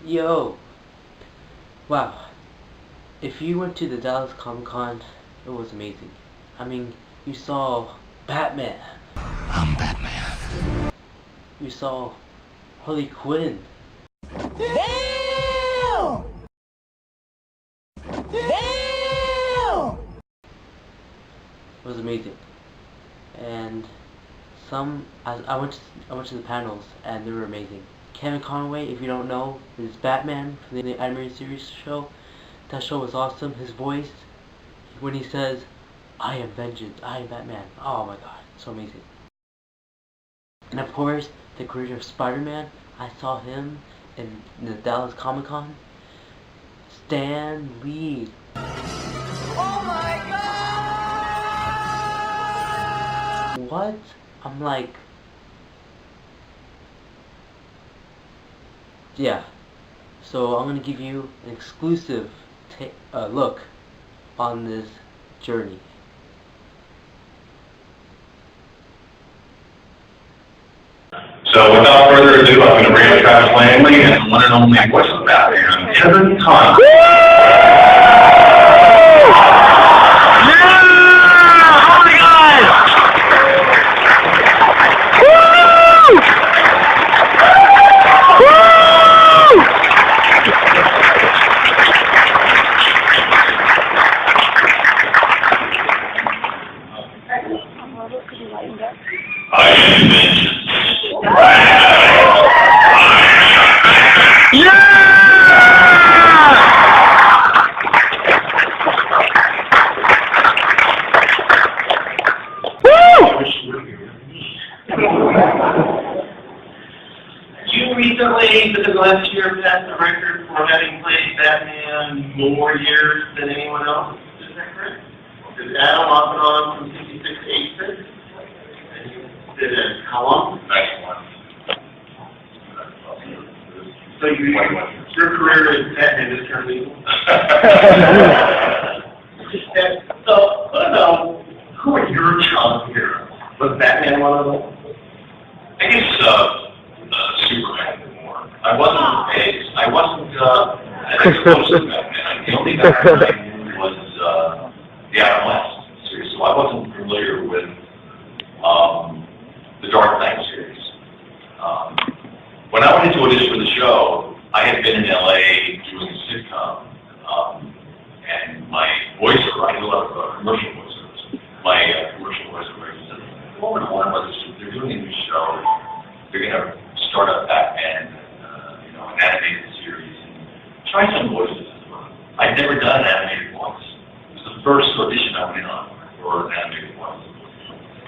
Yo, wow, if you went to the Dallas Comic Con, it was amazing. I mean, you saw Batman. I'm Batman. You saw Harley Quinn. Damn! Damn! It was amazing. And I went to the panels and they were amazing. Kevin Conroy, if you don't know, is Batman from the animated series show. That show was awesome. His voice, when he says, "I am vengeance, I am Batman." Oh my god, so amazing. And of course, the creator of Spider-Man, I saw him in the Dallas Comic Con. Stan Lee. Oh my god! What? I'm like, yeah. So I'm gonna give you an exclusive look on this journey. So without further ado, I'm going to bring up Travis Langley and the one and only voice of Batman, Kevin Conroy. I am vengeance. You recently, within the last year, passed the record for having played Batman more years than anyone else. Is that correct? Did Adam off and on from 66 to 86? And you did it how long? 91. So your career as Batman is turned legal. So, what about, who are your childhood heroes? Was Batman one of them? I guess Superman more. I wasn't as close to Batman. The only Batman I knew was the Adam West series, so I wasn't familiar with the Dark Knight series. When I went into audition for the show, I had been in LA doing a sitcom, and my voiceover, I did a lot of commercial voiceovers. My commercial voiceover said, "Well, they're doing a new show. They're going to start up Batman, an animated series, and try some voices as well." I'd never done an animated voice. It was the first audition I went on for an animated voice.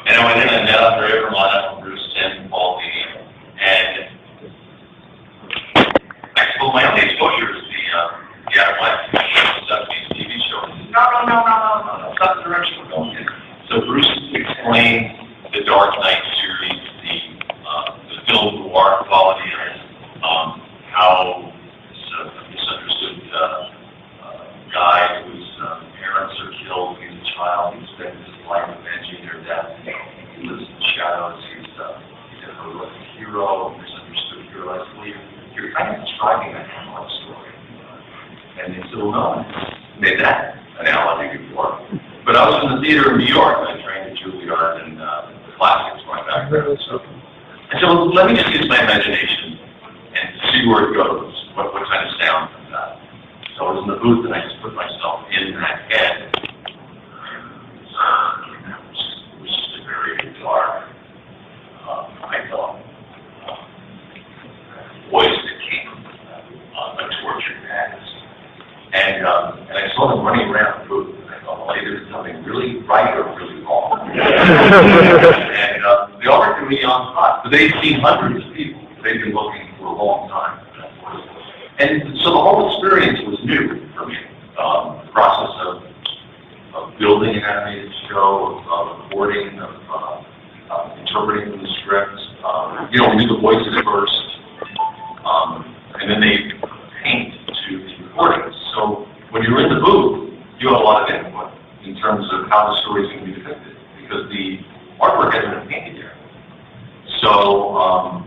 And I went in and met Andre Romano, Bruce, and Paul Dini, and well, my only exposure is the Adam West TV show. No, that's not the direction we're going in. So Bruce explained the Dark Knight series, the film noir quality of it, how this misunderstood guy whose parents are killed, he's a child, he spends his life avenging their death, he lives in the shadows, he's a heroic hero, misunderstood hero. I believe you're kind of describing a Hamlet story. And they said, "Well, no, I made that analogy before." But I was in the theater in New York, and I trained at Juilliard, and the classics were my background. So I said, "Well, let me just use my imagination and see where it goes, what kind of sound comes out." So I was in the booth, and I just put myself in that head. It was just a very dark, I thought, voice that came on a tortured past. And I saw them running around the booth, and I thought, well, either there's something really right or really wrong. And they offered to me on the spot, but they'd seen hundreds of people. They'd been looking for a long time. And so the whole experience was new for me. The process of building an animated show, of recording, of interpreting the script. We knew the voices first. and then they paint to the recordings. So when you're in the booth, you have a lot of input in terms of how the story is going to be depicted, because the artwork hasn't been painted yet. So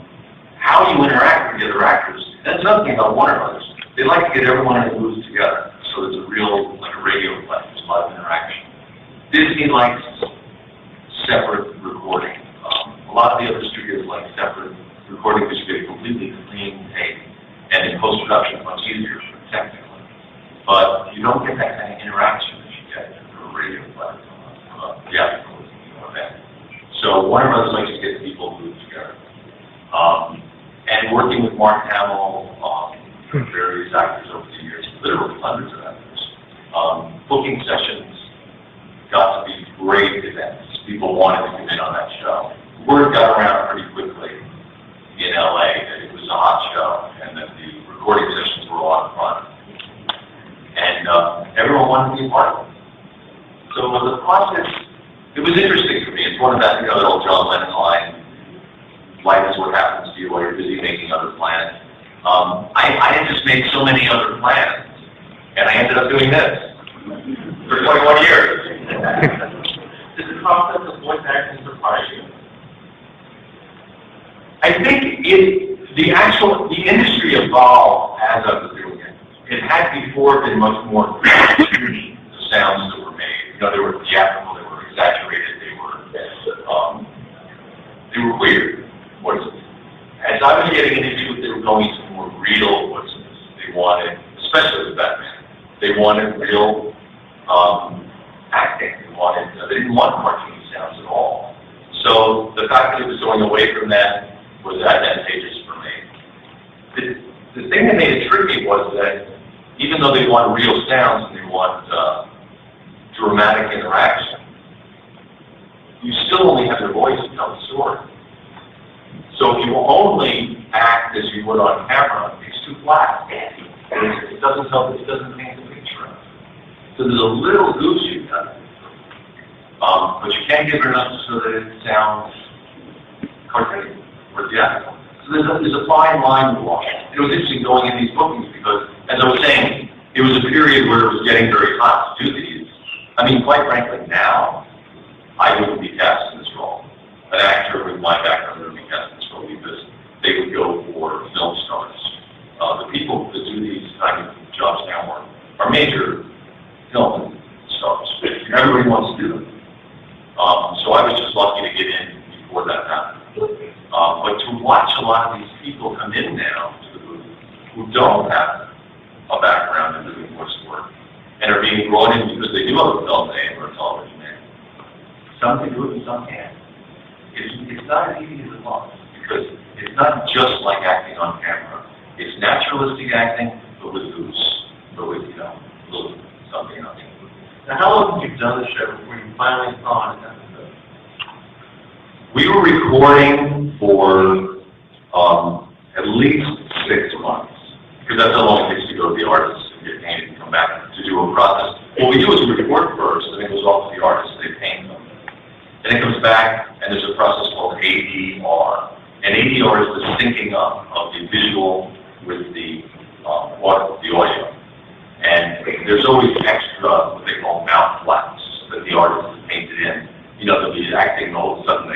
how you interact with the other actors, that's another thing about Warner Brothers. They like to get everyone in the booth together, so there's a real, like a radio play, there's a lot of interaction. Disney likes separate recording. A lot of the other studios like separate recording because you get a completely clean tape, and in post-production it's much easier technically. But you don't get that kind of interaction that you get through a radio play, theatrical event. So Warner Brothers likes to get people glued together. And working with Mark Hamill, various actors over the years, literally hundreds of actors, booking sessions got to be great events. People wanted to come in on that show. Word got around pretty quickly in LA that it was a hot show and that the recording sessions were a lot of fun. And everyone wanted to be a part of it. So the process, it was interesting for me. It's one of that, that old John Lennon line, life is what happens to you while you're busy making other plans. I had just made so many other plans, and I ended up doing this for 21 years. Did the process of voice acting surprise you? I think the industry evolved as I was doing it. It had before been much more cartoony, the sounds that were made. You know, they were theatrical, they were exaggerated, they were weird voices. As I was getting into it, they were going to more real voices. They wanted, especially with Batman, they wanted real acting. They didn't want cartoony sounds at all. So the fact that it was going away from that was advantageous for me. The thing that made it tricky was that even though they want real sounds and they want dramatic interaction, you still only have your voice to tell the story. So if you only act as you would on camera, it's too flat. It doesn't help. It doesn't paint the picture. So there's a little goose you've done. But you can't give it enough so that it sounds cartoony or theatrical. So there's a fine line to walk. It was interesting going in these bookings because, as I was saying, it was a period where it was getting very hot to do these. I mean, quite frankly, now, I wouldn't be cast in this role. An actor with my background wouldn't be cast in this role because they would go for film stars. The people that do these kind of jobs now are major film stars. Everybody wants to do them. So I was just lucky to get in before that happened. But to watch a lot of these people come in now to the booth who don't have a background in doing voice work and are being brought in because they do have a film name or a television name. Some can do it and some can't. It's not as easy as it looks because it's not just like acting on camera. It's naturalistic acting, but with goose, but with, a little something else. Now, how long have you done the show before you finally saw an episode? We were recording for at least 6 months, because that's how long it takes to go to the artist and get painted and come back to do a process. What we do is we record first, and it goes off to the artist, and they paint them. Then it comes back, and there's a process called ADR. And ADR is the syncing up of the visual with the audio. And there's always extra, what they call mouth flaps, that the artist has painted in. They'll be acting, and all of a sudden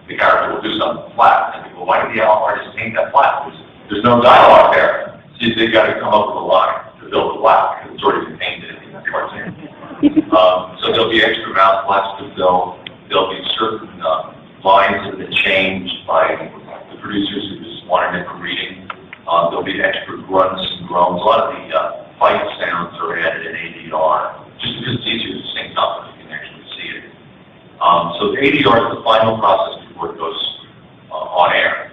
the character will do something flat. And people, why did the artist paint that flat? There's no dialogue there. So they've got to come up with a line to build the flat, because it's already been painted in the cartoon. So there'll be extra mouth flaps to fill. There'll be certain lines that have been changed by the producers who just wanted it from reading. There'll be extra grunts and groans. A lot of the fight sounds are added in ADR, just because it's easier to sync up and you can actually see it. So the ADR is the final process before it goes on air.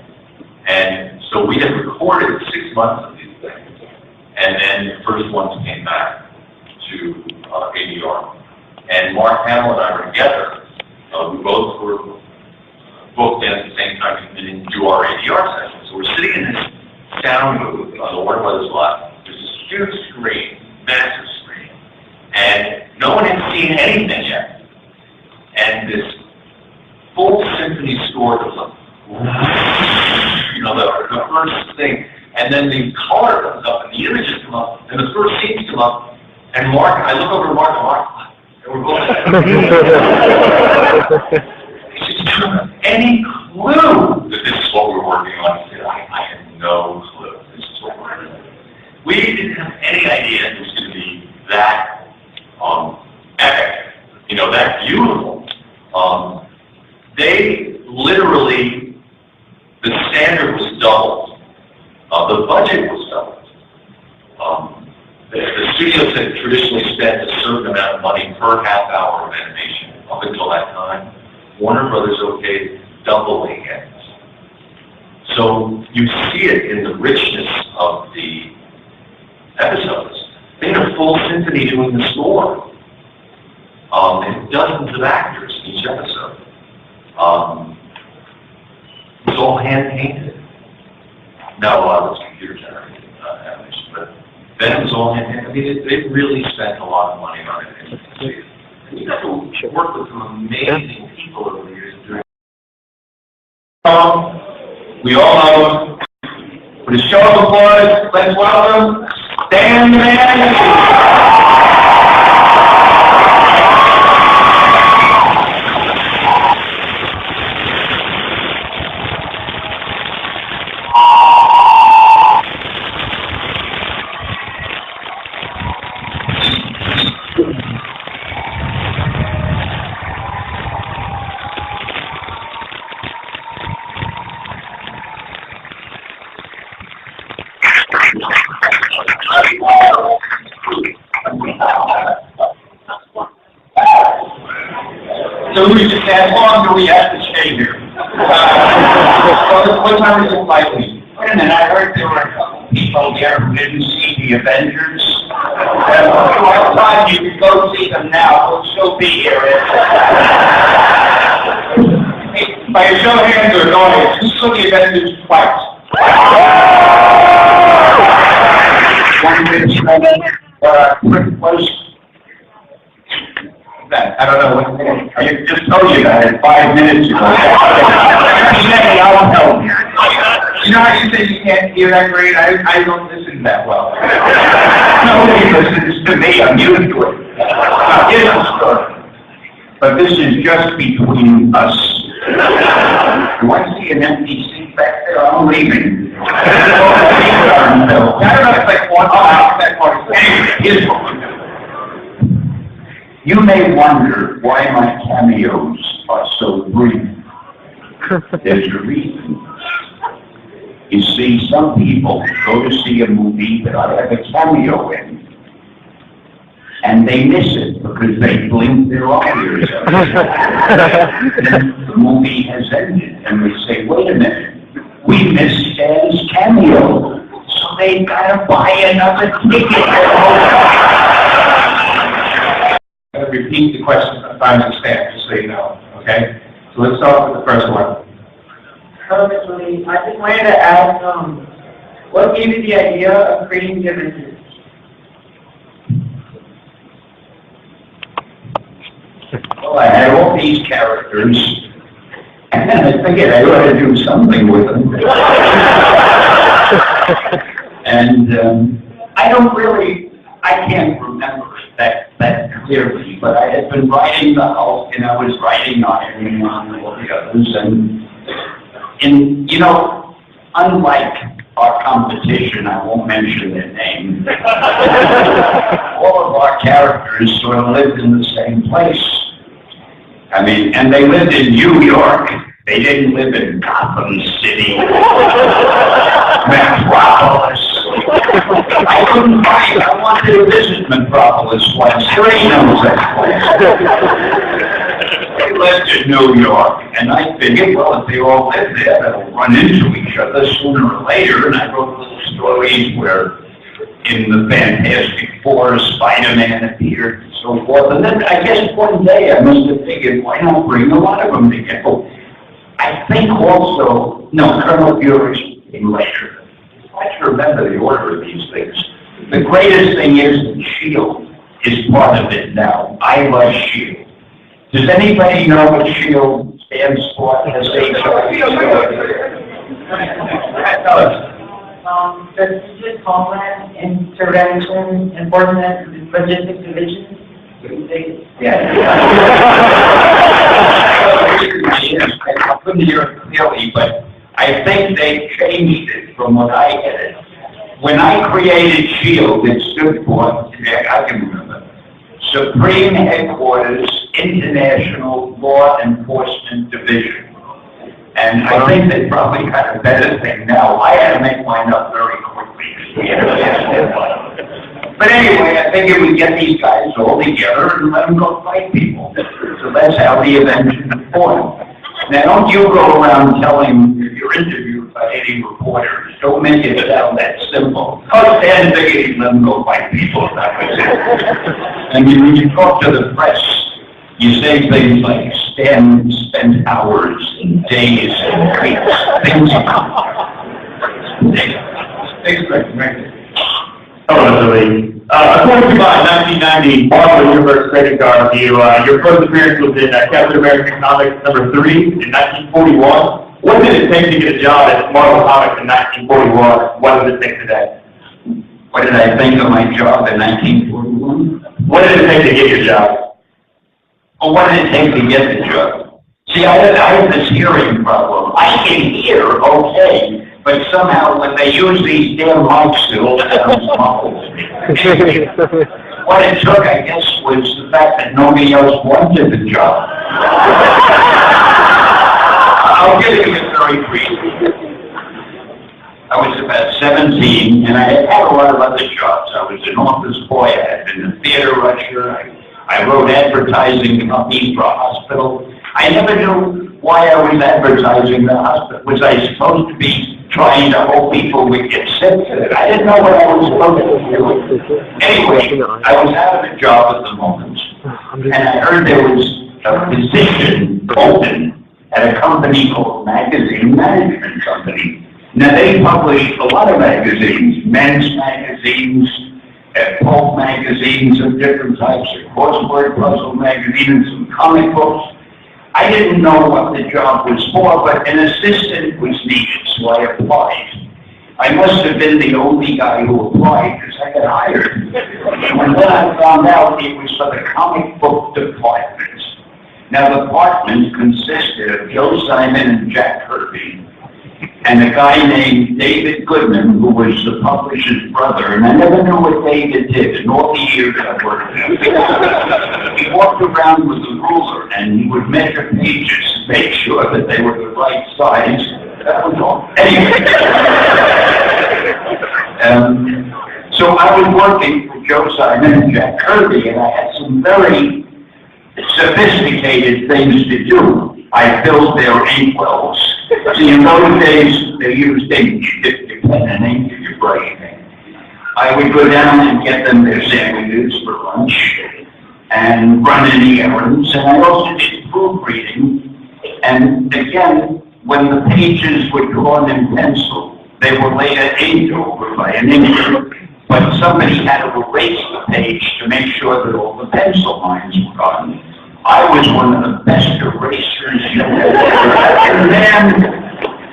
And so we had recorded 6 months of these things, and then the first ones came back to ADR. And Mark Hamill and I were together. We both were booked in at the same time to do our ADR session. So we're sitting in this sound booth on the Warner Brothers lot. There's this huge screen, massive screen, and no one had seen anything yet. And this full symphony score goes up, the first thing, and and then the color comes up, and the images come up, and the first scenes come up, and Mark, I look over to Mark, and we're both he said, "You don't have any clue that this is what we're working on." He said, I had no clue. This is what we're doing. We didn't have any idea it was going to be that epic, you know, that beautiful. They literally, the standard was doubled. The budget was doubled. The studios had traditionally spent a certain amount of money per half hour of animation. Up until that time, Warner Brothers okayed doubling it. So you see it in the richness of the episodes. They had a full symphony doing the score. And dozens of actors in each episode. It was all hand-painted. Now a lot of it's computer-generated animation, but then it was all hand-painted. I mean, they really spent a lot of money on it. And you got to work with some amazing people over the years. We all know him. With a show of applause, let's welcome Dan the Man. So we just asked, how long do we have to stay here? What time is it likely? Wait a minute, I heard there were a couple people here who didn't see the Avengers. I thought you could go see them now, we'll still be here. By a show of hands or noise, who saw the Avengers twice? Was that? I don't know what I just told you that 5 minutes ago. I'll tell you. You know how you say you can't hear that great? I don't listen that well. Nobody listens to me. I'm used to it. Here's the story. But this is just between us. You want to see an empty seat back there? I'm leaving. I don't know if like one that part. Anyway, here's what we're doing. You may wonder why my cameos are so brief. There's a reason. You see, some people go to see a movie that I have a cameo in, and they miss it because they blink their ears. Then the movie has ended, and they say, wait a minute, we missed Dan's cameo, so they've got to buy another ticket. Repeat the question if I understand, just so you know, okay? So let's start with the first one. Perfectly. I just wanted to ask, what gave you the idea of creating the Avengers? Well, I had all these characters, and then I figured I ought to do something with them. And I can't remember that clearly, but I had been writing the Hulk, and I was writing Iron Man and all the others, and you know, unlike our competition, I won't mention their name, all of our characters sort of lived in the same place. I mean, and they lived in New York. They didn't live in Gotham City, Metropolis. I couldn't find it. I wanted to visit Metropolis once. Ray knows that place. They lived in New York, and I figured, well, if they all live there, they'll run into each other sooner or later. And I wrote little stories where, in the Fantastic Four, Spider-Man appeared and so forth. And then I guess one day I must have figured, why not bring a lot of them together? I think also, no, Colonel Fury came later. I should remember the order of these things. The greatest thing is that S.H.I.E.L.D. is part of it now. I love S.H.I.E.L.D. Does anybody know what S.H.I.E.L.D. stands for? strategic homeland intervention enforcement logistics division. I couldn't hear it clearly, but I think they changed it from what I get it. When I created SHIELD, it stood for, I can remember, Supreme Headquarters International Law Enforcement Division. And I think they probably got a better thing now. I had to make mine up very quickly. But anyway, I figured we'd get these guys all together and let them go fight people. So that's how the invention was born. Now, don't you go around telling if you're interviewed by any reporters, don't make it sound that simple. Oh, stand big and let them go fight people. That was it. And when you talk to the press, you say things like Stan spent hours and days and weeks. Things Hello, Billy. According to my 1990 Boston Universe Trading Card Review, your first appearance was in Captain America Comics #3 in 1941. What did it take to get a job at Marvel Comics in 1941? What does it take today? What did I think of my job in 1941? What did it take to get your job? Well, what did it take to get the job? See, I have this hearing problem. I can hear okay, but somehow when they use these damn mics, it all sounds muffled. What it took, I guess, was the fact that nobody else wanted the job. I'll give you a very brief. I was about 17, and I had had a lot of other jobs. I was an office boy. I had been a theater usher. I wrote advertising copies for a hospital. I never knew why I was advertising the hospital. Was I supposed to be trying to hope people would get sick? I didn't know what I was supposed to do. Anyway, I was out of a job at the moment, and I heard there was a position open at a company called Magazine Management Company. Now, they publish a lot of magazines, men's magazines, pulp magazines of different types, a crossword puzzle magazine, and some comic books. I didn't know what the job was for, but an assistant was needed, so I applied. I must have been the only guy who applied because I got hired. And then I found out it was for the comic book department. Now, the department consisted of Joe Simon and Jack Kirby, and a guy named David Goodman, who was the publisher's brother, and I never knew what David did in all the years I worked there. He walked around with a ruler, and he would measure pages to make sure that they were the right size. That was all. Anyway. So I was working for Joe Simon and Jack Kirby, and I had some very sophisticated things to do. I filled their inkwells. See, in those days, they used ink. You dip your pen in ink, you brush ink. I would go down and get them their sandwiches for lunch and run any errands. And I also did proofreading. And again, when the pages were drawn in pencil, they were later inked over by an inker. But somebody had to erase the page to make sure that all the pencil lines were gone. I was one of the best erasers you ever had. And then,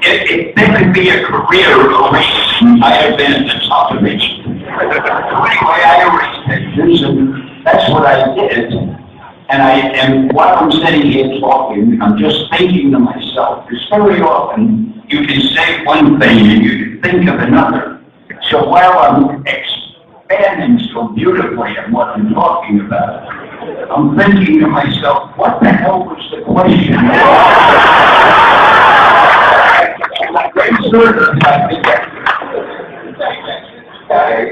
if there could be a career erasing, I have been at the top of it. So anyway, I erased pictures, and that's what I did. And while I'm sitting here talking, I'm just thinking to myself, because very often you can say one thing and you can think of another. So while I'm expanding so beautifully on what I'm talking about, I'm thinking to myself, what the hell was the question?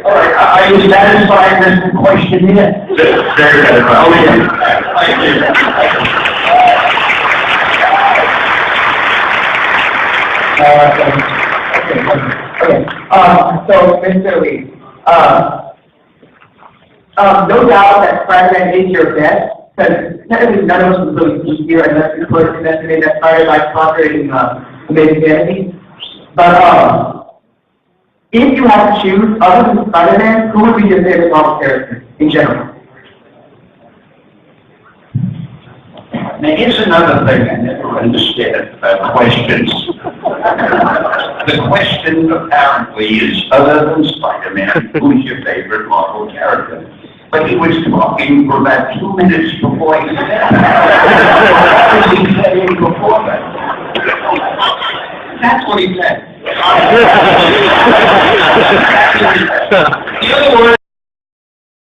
All right, are you satisfied with the question yet? Very satisfied. Oh, yeah. Thank you. So, Mr. Lee, no doubt that Spider-Man is your best, because technically none of us would really be here unless we put investigate that started by conquering Amazing Fantasy. But if you had to choose, other than Spider-Man, who would be your favorite Marvel character in general? Now, here's another thing I never understand about questions. The question apparently is, other than Spider-Man, who's your favorite Marvel character? But he was talking for about 2 minutes before he said that. What was he saying before that? That's what he said. The other word